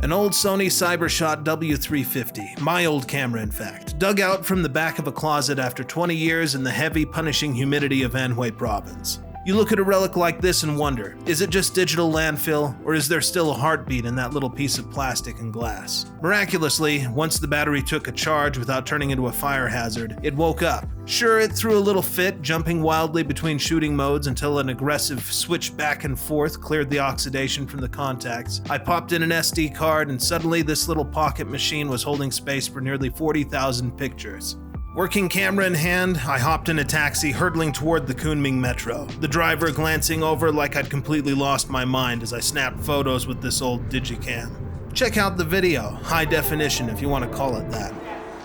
An old Sony Cybershot W350, my old camera in fact, dug out from the back of a closet after 20 years in the heavy, punishing humidity of Anhui province. You look at a relic like this and wonder, is it just digital landfill, or is there still a heartbeat in that little piece of plastic and glass? Miraculously, once the battery took a charge without turning into a fire hazard, it woke up. Sure, it threw a little fit, jumping wildly between shooting modes until an aggressive switch back and forth cleared the oxidation from the contacts. I popped in an SD card, and suddenly this little pocket machine was holding space for nearly 40,000 pictures. Working camera in hand, I hopped in a taxi hurtling toward the Kunming metro, the driver glancing over like I'd completely lost my mind as I snapped photos with this old digicam. Check out the video, high definition if you want to call it that.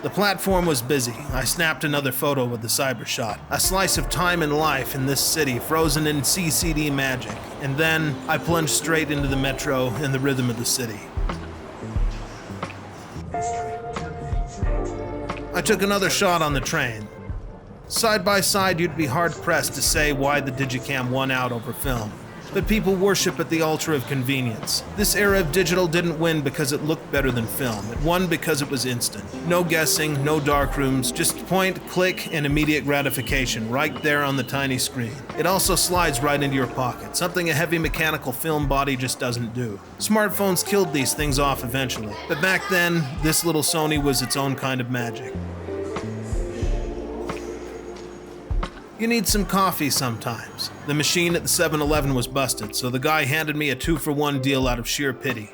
The platform was busy. I snapped another photo with the Cybershot, a slice of time and life in this city frozen in CCD magic, and then I plunged straight into the metro and the rhythm of the city. I took another shot on the train. Side by side, you'd be hard-pressed to say why the Digicam won out over film. But people worship at the altar of convenience. This era of digital didn't win because it looked better than film. It won because it was instant. No guessing, no dark rooms, just point, click, and immediate gratification right there on the tiny screen. It also slides right into your pocket, something a heavy mechanical film body just doesn't do. Smartphones killed these things off eventually, but back then, this little Sony was its own kind of magic. You need some coffee sometimes. The machine at the 7-Eleven was busted, so the guy handed me a 2-for-1 deal out of sheer pity.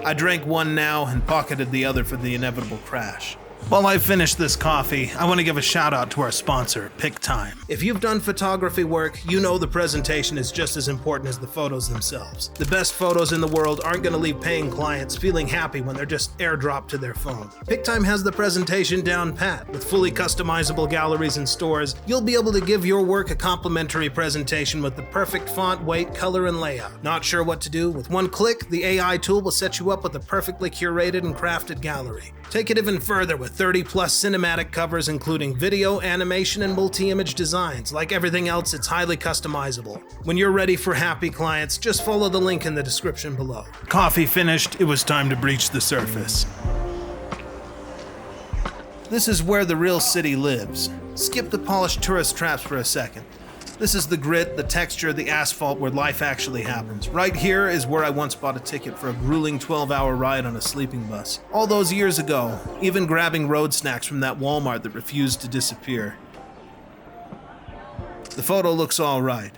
I drank one now and pocketed the other for the inevitable crash. While I finish this coffee, I want to give a shout out to our sponsor, PicTime. If you've done photography work, you know the presentation is just as important as the photos themselves. The best photos in the world aren't going to leave paying clients feeling happy when they're just airdropped to their phone. PicTime has the presentation down pat. With fully customizable galleries and stores, you'll be able to give your work a complimentary presentation with the perfect font, weight, color, and layout. Not sure what to do? With one click, the AI tool will set you up with a perfectly curated and crafted gallery. Take it even further with 30-plus cinematic covers including video, animation, and multi-image designs. Like everything else, it's highly customizable. When you're ready for happy clients, just follow the link in the description below. Coffee finished, it was time to breach the surface. This is where the real city lives. Skip the polished tourist traps for a second. This is the grit, the texture, the asphalt where life actually happens. Right here is where I once bought a ticket for a grueling 12-hour ride on a sleeping bus. All those years ago, even grabbing road snacks from that Walmart that refused to disappear. The photo looks all right.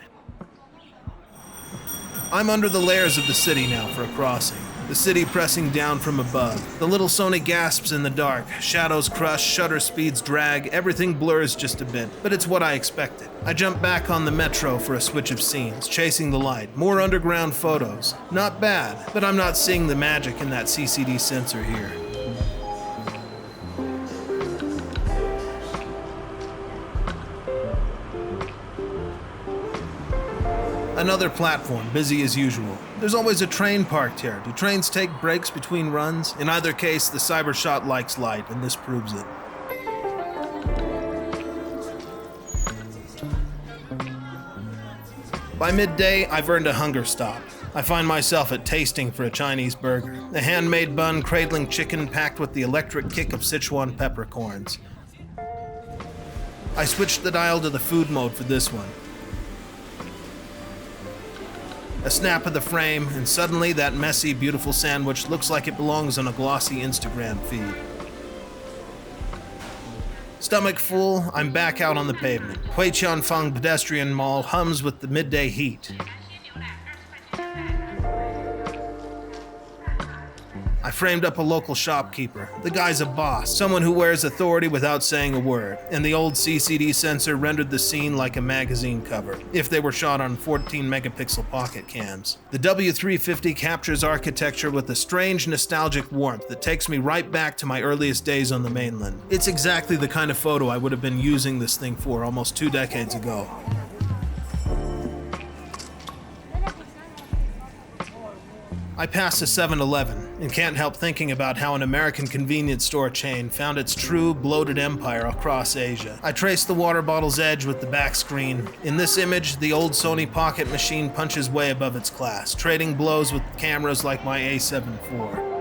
I'm under the layers of the city now for a crossing. The city pressing down from above. The little Sony gasps in the dark. Shadows crush, shutter speeds drag, everything blurs just a bit, but it's what I expected. I jump back on the metro for a switch of scenes, chasing the light. More underground photos. Not bad, but I'm not seeing the magic in that CCD sensor here. Another platform, busy as usual. There's always a train parked here. Do trains take breaks between runs? In either case, the Cybershot likes light, and this proves it. By midday, I've earned a hunger stop. I find myself at tasting for a Chinese burger. A handmade bun cradling chicken packed with the electric kick of Sichuan peppercorns. I switched the dial to the food mode for this one. A snap of the frame, and suddenly that messy, beautiful sandwich looks like it belongs on a glossy Instagram feed. Stomach full, I'm back out on the pavement. Huiqianfang Pedestrian Mall hums with the midday heat. I framed up a local shopkeeper. The guy's a boss, someone who wears authority without saying a word, and the old CCD sensor rendered the scene like a magazine cover, if they were shot on 14-megapixel pocket cams. The W350 captures architecture with a strange nostalgic warmth that takes me right back to my earliest days on the mainland. It's exactly the kind of photo I would have been using this thing for almost 2 decades ago. I pass a 7-Eleven and can't help thinking about how an American convenience store chain found its true bloated empire across Asia. I trace the water bottle's edge with the back screen. In this image, the old Sony pocket machine punches way above its class, trading blows with cameras like my A7 IV.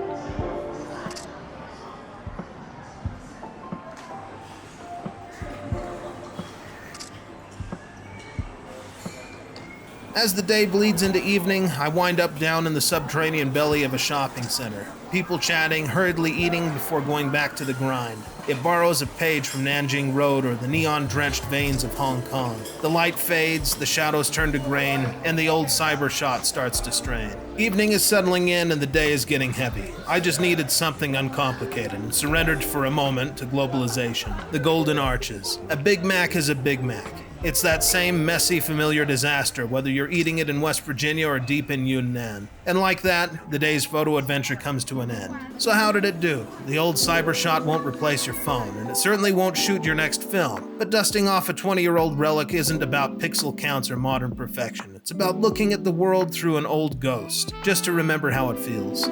As the day bleeds into evening, I wind up down in the subterranean belly of a shopping center. People chatting, hurriedly eating before going back to the grind. It borrows a page from Nanjing Road or the neon-drenched veins of Hong Kong. The light fades, the shadows turn to grain, and the old Cybershot starts to strain. Evening is settling in and the day is getting heavy. I just needed something uncomplicated and surrendered for a moment to globalization. The Golden Arches. A Big Mac is a Big Mac. It's that same messy, familiar disaster, whether you're eating it in West Virginia or deep in Yunnan. And like that, the day's photo adventure comes to an end. So how did it do? The old Cybershot won't replace your phone, and it certainly won't shoot your next film. But dusting off a 20-year-old relic isn't about pixel counts or modern perfection. It's about looking at the world through an old ghost, just to remember how it feels.